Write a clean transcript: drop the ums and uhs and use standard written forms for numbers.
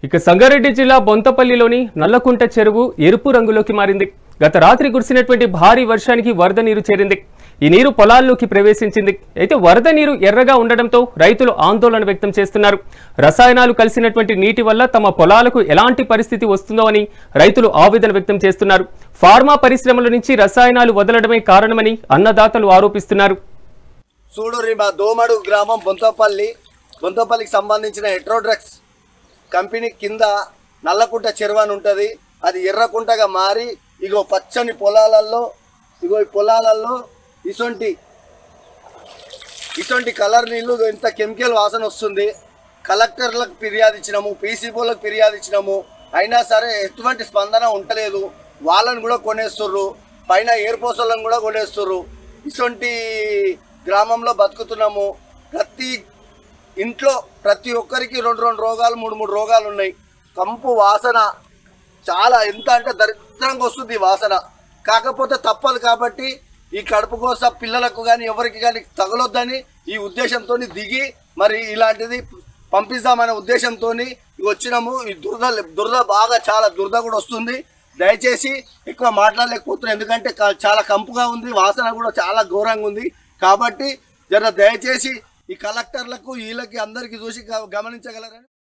ఇక సంగారెడ్డి జిల్లా బొంతపల్లిలోని నల్లకుంట చెరువు ఎరుపు రంగులోకి మారింది. గత రాత్రి కురిసినటువంటి భారీ వర్షానికి వరద నీరు చేరింది. ఈ నీరు పొలాల్లోకి ప్రవేశించింది. అయితే వరద నీరు ఎర్రగా ఉండడంతో రైతులు ఆందోళన వ్యక్తం చేస్తున్నారు. రసాయనాలు కలిసినటువంటి నీటి వల్ల తమ పొలాలకు ఎలాంటి పరిస్థితి వస్తుందో అని రైతులు ఆవేదన వ్యక్తం చేస్తున్నారు. ఫార్మా పరిశ్రమల నుంచి రసాయనాలు వదలడమే కారణమని అన్నదాతలు ఆరోపిస్తున్నారు. చూడురి మా దోమడు గ్రామం బొంతపల్లికి సంబంధించిన హెట్రోడ్రగ్స్ కంపెనీ కింద నల్లకుంట చెరువు అని ఉంటుంది. అది ఎర్రకుంటగా మారి ఇగో పచ్చని పొలాలలో ఈ పొలాలలో ఇసొంటి కలర్ నీళ్ళు ఇంత కెమికల్ వాసన వస్తుంది. కలెక్టర్లకు ఫిర్యాదు ఇచ్చినాము, పీసీబోలకు ఫిర్యాదు ఇచ్చినాము, అయినా సరే ఎటువంటి స్పందన ఉండలేదు. వాళ్ళని కూడా కొనేస్తుర్రు, పైన ఎయిర్పోర్ట్లను కూడా కొనేస్తుర్రు. ఇసొంటి గ్రామంలో బతుకుతున్నాము. ప్రతి ఇంట్లో ప్రతి ఒక్కరికి 2 రోగాలు 3 రోగాలు ఉన్నాయి. కంపు వాసన చాలా ఎంత అంటే దరిద్రంగా వస్తుంది వాసన. కాకపోతే తప్పదు కాబట్టి ఈ కడుపు కోసం పిల్లలకు కానీ ఎవరికి కానీ తగలొద్దని ఈ ఉద్దేశంతో దిగి మరి ఇలాంటిది పంపిస్తామనే ఉద్దేశంతో వచ్చినాము. ఈ దురద బాగా చాలా దురద కూడా వస్తుంది. దయచేసి ఎక్కువ మాట్లాడలేకపోతున్నాం, ఎందుకంటే చాలా కంపుగా ఉంది, వాసన కూడా చాలా ఘోరంగా ఉంది. కాబట్టి దయచేసి ఈ కలెక్టర్లకు వీళ్ళకి అందరికీ చూసి గమనించగలరని